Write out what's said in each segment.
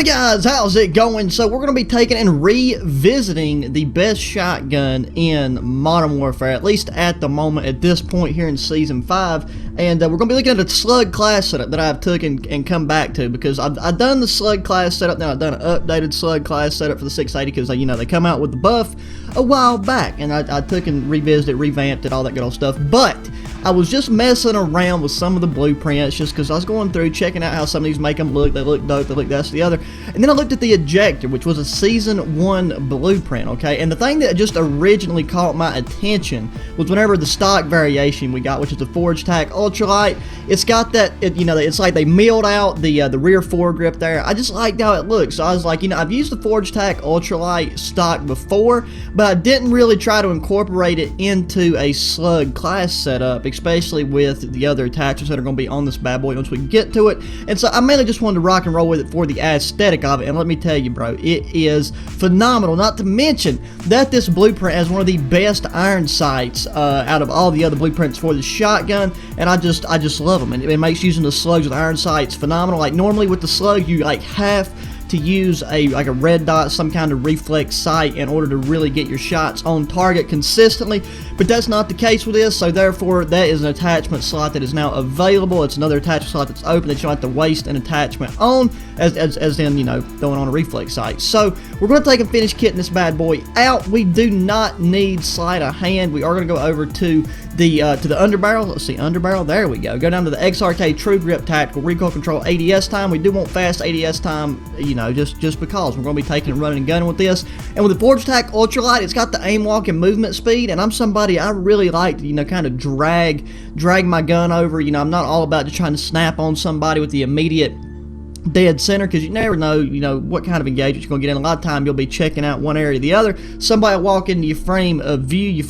Howdy guys, how's it going? So we're going to be taking and revisiting the best shotgun in Modern Warfare, at least at the moment, at this point here in Season 5. And we're going to be looking at the Slug class setup that I've took and come back to, because I've done the Slug class setup, then I've done an updated Slug class setup for the 680, because you know, they come out with the buff a while back, and I took and revisited, revamped it, all that good old stuff. But I was just messing around with some of the blueprints just because I was going through checking out how some of these make them look. They look dope, they look this, the other. And then I looked at the Ejector, which was a Season 1 blueprint, okay? And the thing that just originally caught my attention was whenever the stock variation we got, which is the Forge Tac Ultralight, it's got that, you know, it's like they milled out the rear foregrip there. I just liked how it looks. So I was like, you know, I've used the Forge Tac Ultralight stock before, but I didn't really try to incorporate it into a Slug class setup, especially with the other attachments that are going to be on this bad boy once we get to it. And so I mainly just wanted to rock and roll with it for the aesthetic of it. And let me tell you, bro, it is phenomenal. Not to mention that this blueprint has one of the best iron sights out of all the other blueprints for the shotgun, and I just love them. And it makes using the slugs with iron sights phenomenal. Like normally with the slug, you like have to use a red dot, some kind of reflex sight, in order to really get your shots on target consistently, but that's not the case with this. So therefore, that is an attachment slot that is now available. It's another attachment slot that's open that you don't have to waste an attachment on, as in, you know, throwing on a reflex sight. So we're going to take and finish kitting this bad boy out. We do not need sleight of hand. We are going to go over to the underbarrel. Let's see, underbarrel, there we go. Go down to the XRK True Grip Tactical Recoil Control ADS time. We do want fast ADS time, you know, just because we're going to be taking and running and gunning with this. And with the Forge Tac Ultralight, it's got the aim, walk, and movement speed, and I'm somebody, I really like to, you know, kind of drag my gun over. You know, I'm not all about just trying to snap on somebody with the immediate dead center, because you never know, you know, what kind of engagement you're going to get in. A lot of time you'll be checking out one area or the other. Somebody will walk into your frame of view, your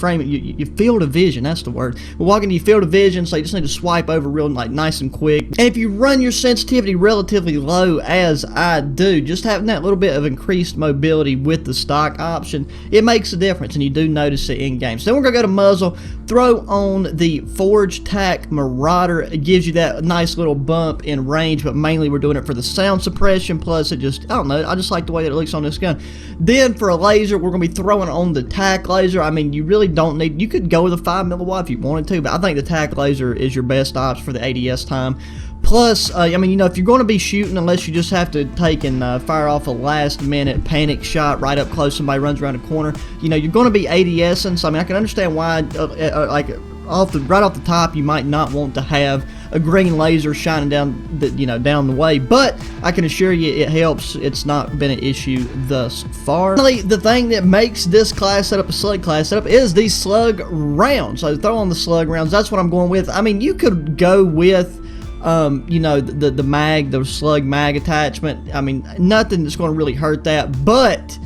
field of vision, that's the word. We'll walk into your field of vision, so you just need to swipe over real like nice and quick. And if you run your sensitivity relatively low, as I do, just having that little bit of increased mobility with the stock option, it makes a difference, and you do notice it in game. So then we're going to go to muzzle, throw on the Forge Tac Marauder. It gives you that nice little bump in range, but mainly we're doing it for the sound suppression, plus it just, I don't know, I just like the way that it looks on this gun. Then for a laser, we're going to be throwing on the tac laser. I mean, you really don't need, you could go with a 5 milliwatt if you wanted to, but I think the tac laser is your best option for the ADS time. Plus, I mean, you know, if you're going to be shooting, unless you just have to take and fire off a last-minute panic shot right up close, somebody runs around a corner, you know, you're going to be ADSing, so I mean, I can understand why, like, right off the top, you might not want to have a green laser shining down the, you know, down the way, but I can assure you it helps. It's not been an issue thus far. Finally, the thing that makes this class setup a slug class setup is the slug rounds. So throw on the slug rounds. That's what I'm going with. I mean, you could go with you know, the slug mag attachment. I mean, nothing that's going to really hurt that, but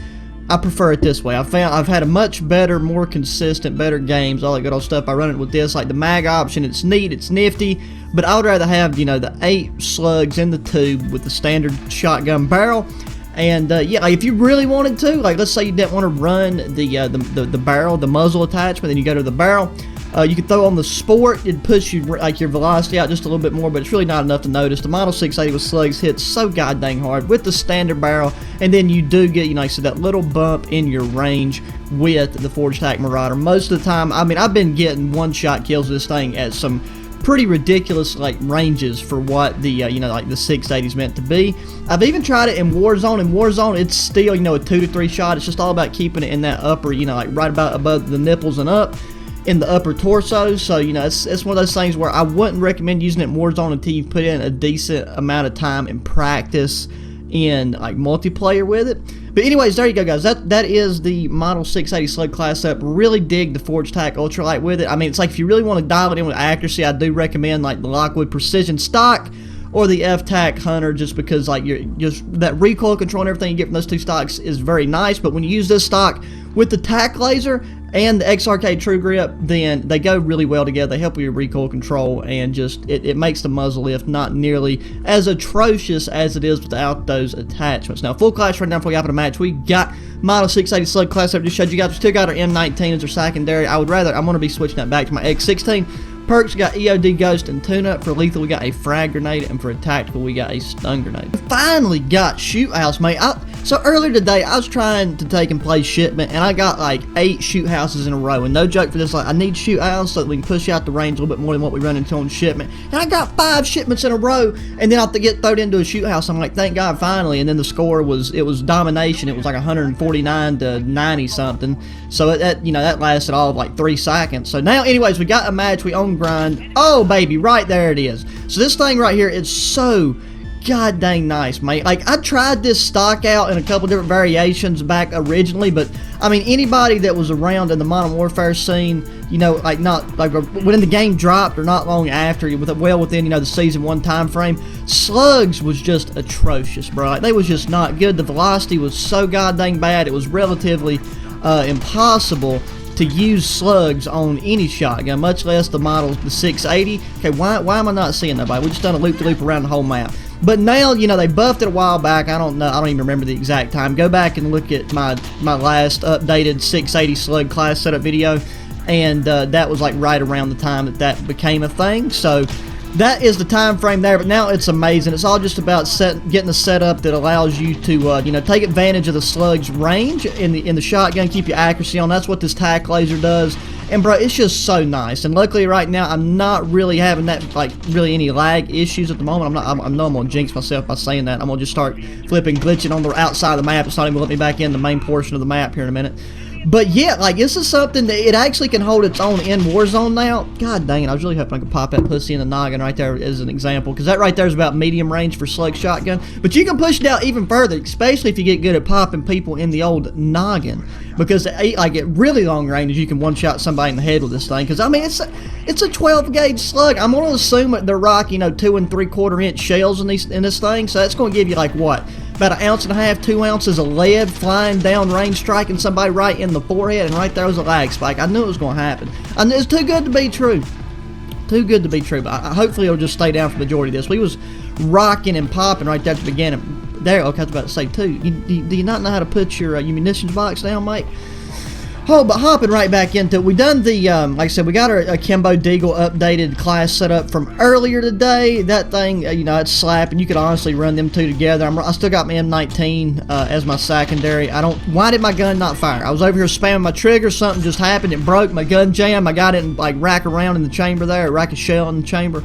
I prefer it this way. I've had a much better, more consistent, better games, all that good old stuff. I run it with this, like the mag option. It's neat, it's nifty, but I would rather have, you know, the 8 slugs in the tube with the standard shotgun barrel. And yeah, like if you really wanted to, like let's say you didn't want to run the barrel, the muzzle attachment, then you go to the barrel. You can throw on the sport. It push you like your velocity out just a little bit more, but it's really not enough to notice. The Model 680 with slugs hits so goddamn hard with the standard barrel, and then you do get, you know, so that little bump in your range with the Forge Tac Marauder. Most of the time, I mean, I've been getting one-shot kills with this thing at some pretty ridiculous like ranges for what the you know, like the 680 is meant to be. I've even tried it in Warzone. In Warzone, it's still, you know, a 2 to 3 shot. It's just all about keeping it in that upper, you know, like right about above the nipples and up in the upper torso. So, you know, it's one of those things where I wouldn't recommend using it in Warzone until you put in a decent amount of time and practice in like multiplayer with it. But anyways, there you go, guys. That is the Model 680 slug class setup. Really dig the Forge Tac Ultralight with it. I mean, it's like if you really want to dial it in with accuracy, I do recommend like the Lockwood Precision stock or the F-Tac Hunter, just because like you're just that recoil control and everything you get from those two stocks is very nice. But when you use this stock with the tac laser and the XRK True Grip, then they go really well together. They help with your recoil control, and just it makes the muzzle lift not nearly as atrocious as it is without those attachments. Now, full class right now before we hop in a match, we got Model 680 Slug class. I just showed you guys. We still got our M19 as our secondary. I'm going to be switching that back to my X16. Perks, we got EOD Ghost and Tune-Up. For lethal, we got a frag grenade, and for a tactical, we got a stun grenade. We finally got shoot house, mate. So earlier today, I was trying to take and play shipment, and I got like 8 shoot houses in a row. And no joke for this, like I need shoot house so that we can push out the range a little bit more than what we run into on shipment. And I got 5 shipments in a row, and then I have to get thrown into a shoot house. I'm like, thank God, finally. And then the score was domination. It was like 149 to 90 something. So that lasted all of like 3 seconds. So now, anyways, we got a match. We own grind. Oh baby, right there it is. So this thing right here is so god dang nice, mate. Like, I tried this stock out in a couple different variations back originally, but I mean, anybody that was around in the Modern Warfare scene, you know, like not like when the game dropped or not long after, well within, you know, the season 1 time frame, slugs was just atrocious, bro. Like, they was just not good. The velocity was so god dang bad. It was relatively impossible to use slugs on any shotgun, much less the models, the 680. Okay, why am I not seeing nobody? We just done a loop-de-loop around the whole map. But now, you know, they buffed it a while back. I don't know. I don't even remember the exact time. Go back and look at my last updated 680 slug class setup video, and that was like right around the time that became a thing. So that is the time frame there. But now it's amazing. It's all just about getting a setup that allows you to you know, take advantage of the slug's range in the shotgun, keep your accuracy on. That's what this tac laser does. And bro, it's just so nice. And luckily right now, I'm not really having that, like, really any lag issues at the moment. I know I'm gonna jinx myself by saying that. I'm gonna just start flipping, glitching on the outside of the map. It's not even gonna let me back in the main portion of the map here in a minute. But yeah, like, this is something that it actually can hold its own in Warzone now. God dang it, I was really hoping I could pop that pussy in the noggin right there as an example, because that right there is about medium range for slug shotgun. But you can push it out even further, especially if you get good at popping people in the old noggin, because like at really long range, you can one-shot somebody in the head with this thing. Because I mean, it's a 12 gauge slug. I'm gonna assume that they're rocking, you know, 2 3/4 inch shells in this thing, so that's gonna give you like what? About 1.5 ounces, 2 ounces of lead flying down range, striking somebody right in the forehead, and right there was a lag spike. I knew it was going to happen. I knew it's too good to be true. Too good to be true, but hopefully it'll just stay down for the majority of this. We was rocking and popping right there at the beginning. There, okay, I was about to say too. Do you not know how to put your munitions box down, mate? Oh, but hopping right back into it, we done the, like I said, we got our Akimbo Deagle updated class set up from earlier today. That thing, you know, it's slapping. You could honestly run them two together. I still got my M19 as my secondary. Why did my gun not fire? I was over here spamming my trigger. Something just happened. It broke. My gun jammed. I got it and, like, rack around in the chamber there, rack a shell in the chamber.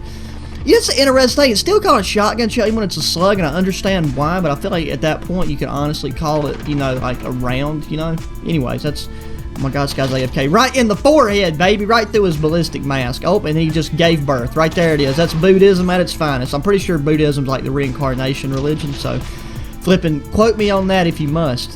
Yeah, it's an interesting thing. It's still called a shotgun shell even when it's a slug, and I understand why, but I feel like at that point you could honestly call it, you know, like a round, you know? Anyways, that's... Oh my God, this guy's AFK. Right in the forehead, baby. Right through his ballistic mask. Oh, and he just gave birth. Right there it is. That's Buddhism at its finest. I'm pretty sure Buddhism's like the reincarnation religion, so flipping, quote me on that if you must.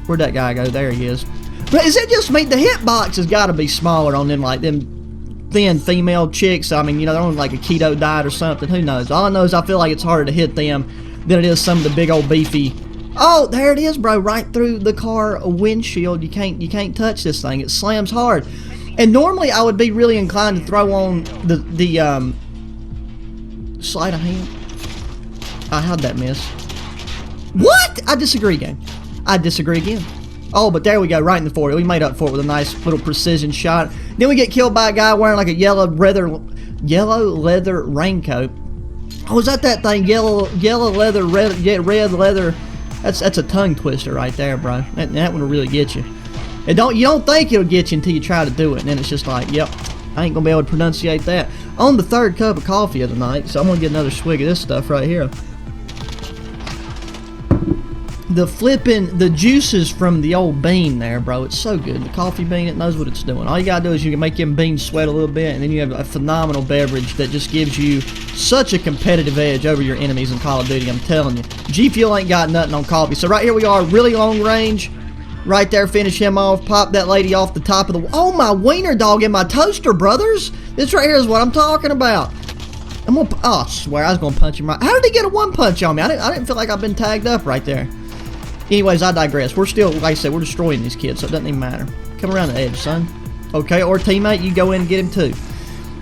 Where'd that guy go? There he is. But is it just me? The hitbox has got to be smaller on them, like them thin female chicks. I mean, you know, they're on like a keto diet or something. Who knows? All I know is I feel like it's harder to hit them than it is some of the big old beefy... Oh, there it is, bro. Right through the car windshield. You can't touch this thing. It slams hard. And normally I would be really inclined to throw on the sleight of hand. How'd that miss? What? I disagree, game. I disagree again. Oh, but there we go, right in the forehead. We made up for it with a nice little precision shot. Then we get killed by a guy wearing like a yellow leather raincoat. Oh, is that thing? Yellow leather, red leather. That's a tongue twister right there, bro. That one will really get you. You don't think it'll get you until you try to do it, and then it's just like, yep, I ain't gonna be able to pronunciate that. On the 3rd cup of coffee of the night, so I'm gonna get another swig of this stuff right here. The juices from the old bean there, bro, it's so good. The coffee bean, it knows what it's doing. All you gotta do is you can make them beans sweat a little bit, and then you have a phenomenal beverage that just gives you such a competitive edge over your enemies in Call of Duty, I'm telling you. G Fuel ain't got nothing on coffee. So right here we are, really long range. Right there, finish him off, pop that lady off the top of the... Oh, my wiener dog and my toaster, brothers. This right here is what I'm talking about. Oh, I swear, I was gonna punch him right... How did he get a one punch on me? I didn't feel like I've been tagged up right there. Anyways, I digress. We're still, like I said, we're destroying these kids, so it doesn't even matter. Come around the edge, son. Okay, or teammate, you go in and get him too.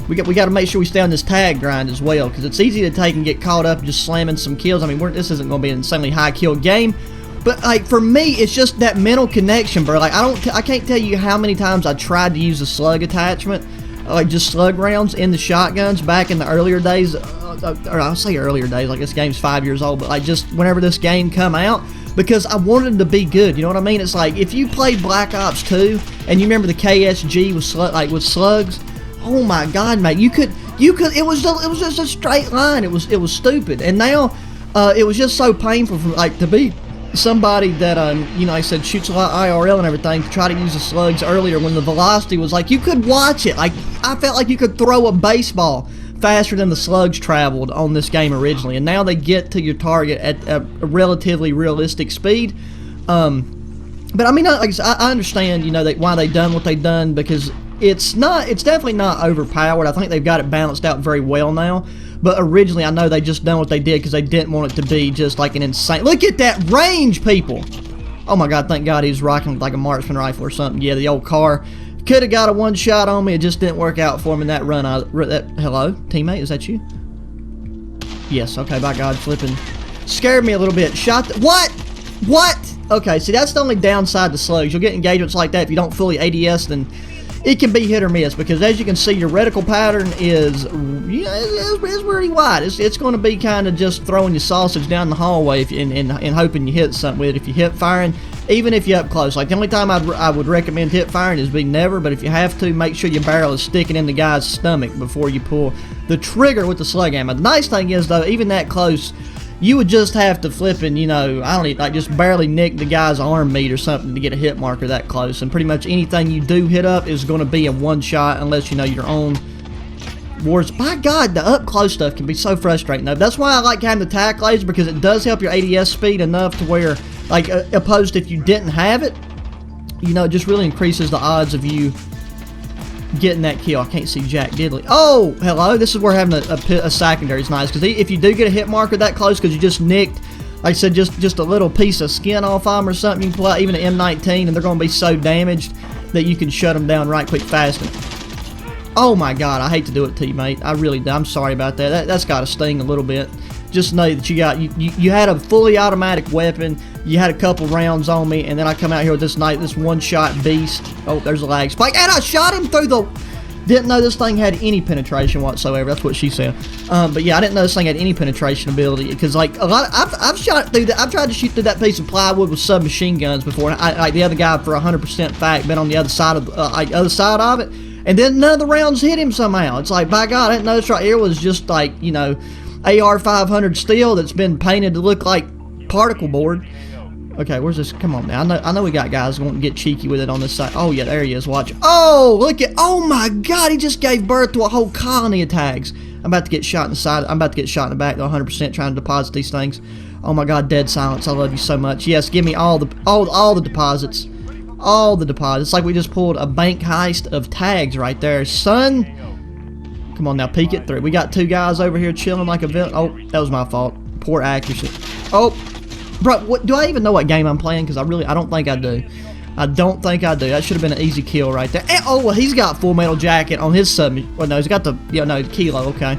We got to make sure we stay on this tag grind as well, because it's easy to take and get caught up just slamming some kills. I mean, this isn't going to be an insanely high kill game, but like for me, it's just that mental connection, bro. Like I can't tell you how many times I tried to use the slug attachment, like just slug rounds in the shotguns back in the earlier days, or I'll say earlier days, like this game's 5 years old, but like just whenever this game come out, because I wanted them to be good, you know what I mean? It's like, if you played Black Ops 2, and you remember the KSG with slugs, oh my god, mate, you could, it was just a straight line, it was stupid, and now, it was just so painful for, like, to be somebody that, you know, I said shoots a lot IRL and everything, to try to use the slugs earlier when the velocity was like, you could watch it, like, I felt like you could throw a baseball faster than the slugs traveled on this game originally, and now they get to your target at a relatively realistic speed. But I mean, like, I understand, you know, why they done what they done, because it's definitely not overpowered. I think they've got it balanced out very well now. But originally, I know they just done what they did because they didn't want it to be just like an insane. Look at that range, people! Oh my god, thank god he was rocking like a marksman rifle or something. Yeah, the old car. Could have got a one shot on me. It just didn't work out for him in that run. Hello, teammate, is that you? Yes, okay, by god, flipping. Scared me a little bit. Shot what? What? Okay, see, that's the only downside to slugs. You'll get engagements like that if you don't fully ADS, then it can be hit or miss, because as you can see, your reticle pattern is, yeah, it's pretty wide. It's going to be kind of just throwing your sausage down the hallway and hoping you hit something with it. If you hip firing, even if you're up close. Like, the only time I would recommend hip firing is be never, but if you have to, make sure your barrel is sticking in the guy's stomach before you pull the trigger with the slug ammo. The nice thing is, though, even that close, you would just have to flipping, you know, I don't know, like just barely nick the guy's arm meat or something to get a hit marker that close. And pretty much anything you do hit up is going to be a one shot unless you know your own wars. By God, the up close stuff can be so frustrating though. That's why I like having the tac lasers, because it does help your ADS speed enough to where, like, opposed to if you didn't have it, you know, it just really increases the odds of you getting that kill. I can't see Jack Diddley. Oh, hello. This is where having a secondary is nice, because if you do get a hit marker that close because you just nicked, like I said, just a little piece of skin off them or something, you can pull out even an M19 and they're going to be so damaged that you can shut them down right quick fast. Oh my god, I hate to do it, teammate. I really do. I'm sorry about that. That's got to sting a little bit. Just know that you had a fully automatic weapon, you had a couple rounds on me, and then I come out here with this one-shot beast. Oh, there's a lag spike, and I shot him through the... Didn't know this thing had any penetration whatsoever. That's what she said. But yeah, I didn't know this thing had any penetration ability, because like a lot, I've shot through that. I've tried to shoot through that piece of plywood with submachine guns before. And like the other guy, for 100% fact, been on the other side of it, and then none of the rounds hit him somehow. It's like, by God, I didn't know this right here was just like, you know, AR 500 steel that's been painted to look like particle board. Okay, where's this? Come on now. I know we got guys going to get cheeky with it on this side. Oh, yeah, there he is. Watch. Oh, look at... Oh, my God. He just gave birth to a whole colony of tags. I'm about to get shot in the side. I'm about to get shot in the back, though, 100% trying to deposit these things. Oh, my God. Dead silence. I love you so much. Yes, give me all the deposits. All the deposits. It's like we just pulled a bank heist of tags right there. Son. Come on now. Peek it through. We got two guys over here chilling like a villain. Oh, that was my fault. Poor accuracy. Oh. Bro, what, do I even know what game I'm playing? Because I don't think I do. I don't think I do. That should have been an easy kill right there. And, oh, well, he's got Full Metal Jacket on his sub. Well, no, he's got the, yeah, no, Kilo, okay.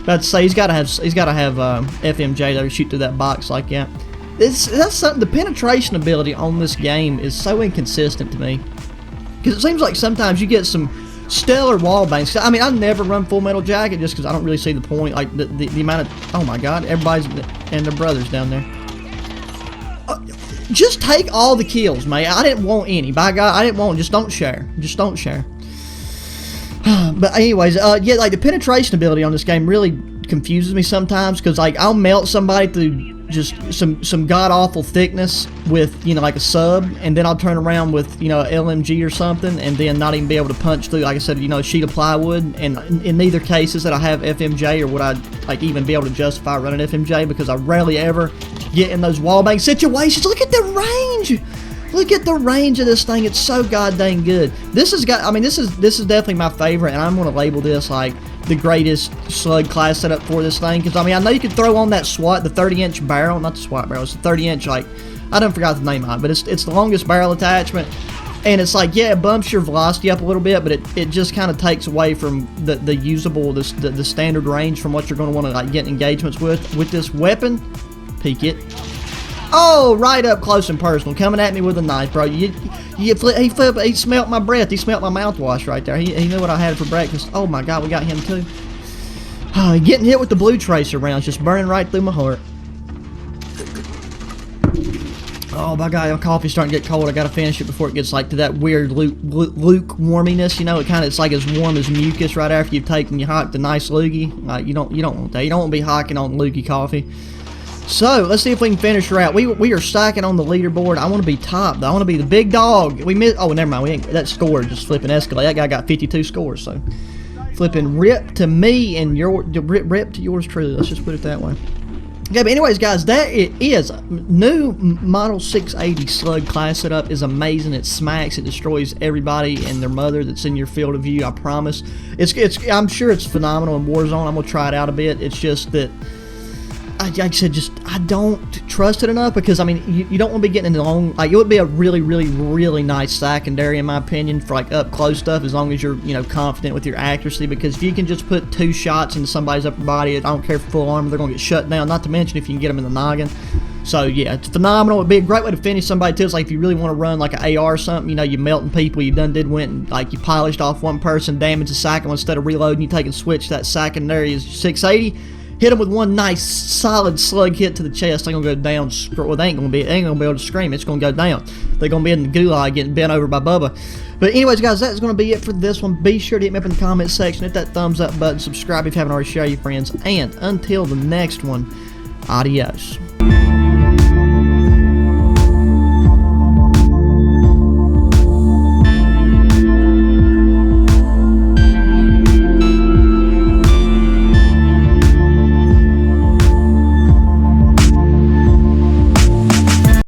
About to say, he's got to have FMJ there to shoot through that box like that. That's something, the penetration ability on this game is so inconsistent to me. Because it seems like sometimes you get some stellar wall bangs. I mean, I never run Full Metal Jacket just because I don't really see the point. Like, the amount of, oh my God, everybody's, and their brothers down there. Just take all the kills, man. I didn't want any. By God, I didn't want. Just don't share. Just don't share. But anyways, yeah, like the penetration ability on this game really confuses me sometimes, because like I'll melt somebody through just some god awful thickness with, you know, like a sub, and then I'll turn around with, you know, a LMG or something, and then not even be able to punch through, like I said, you know, a sheet of plywood. And in neither cases that I have FMJ, or would I like even be able to justify running FMJ, because I rarely ever get in those wallbang situations. Look at the range. Look at the range of this thing. It's so goddamn good. This has got, I mean, this is definitely my favorite, and I'm going to label this like the greatest slug class setup for this thing. Because I mean, I know you can throw on that SWAT, the 30-inch barrel, not the SWAT barrel, it's the 30-inch, like, I don't forgot the name of it, but it's the longest barrel attachment. And it's like, yeah, it bumps your velocity up a little bit, but it just kind of takes away from the usable, the standard range from what you're going to want to like get engagements with this weapon. Peek it. Oh, right up close and personal, coming at me with a knife, bro. He smelt my breath. He smelt my mouthwash right there. He knew what I had for breakfast. Oh my God, we got him too. Getting hit with the blue tracer rounds, just burning right through my heart. Oh my God, my coffee's starting to get cold. I gotta finish it before it gets like to that weird lukewarminess. You know, it's like as warm as mucus right after you've taken your hot the nice loogie. You don't want that. You don't want to be hocking on loogie coffee. So let's see if we can finish her out. We are stacking on the leaderboard. I want to be top. I want to be the big dog. We missed. Oh, never mind. We ain't, that score just flipping escalate. That guy got 52 scores. So flipping rip to me and rip to yours truly. Let's just put it that way. Okay, but anyways, guys, that it is new Model 680 Slug class setup is amazing. It smacks. It destroys everybody and their mother that's in your field of view. I promise. I'm sure it's phenomenal in Warzone. I'm gonna try it out a bit. It's just that. Like I said, I don't trust it enough because, I mean, you don't want to be getting into long, like, it would be a really nice secondary, in my opinion, for, like, up-close stuff, as long as you're, you know, confident with your accuracy, because if you can just put 2 shots into somebody's upper body, I don't care if full armor, they're going to get shut down, not to mention if you can get them in the noggin. So, yeah, it's phenomenal. It'd be a great way to finish somebody, too. It's like if you really want to run, like, an AR or something, you know, you're melting people, you went and, like, you polished off one person, damaged the second one, instead of reloading, you take and switch that secondary is 680. Hit them with one nice solid slug hit to the chest. They're gonna go down. Well, they ain't gonna be able to scream. It's gonna go down. They're gonna be in the gulag getting bent over by Bubba. But anyways, guys, that's gonna be it for this one. Be sure to hit me up in the comment section. Hit that thumbs up button. Subscribe if you haven't already. Share your friends. And until the next one, adios.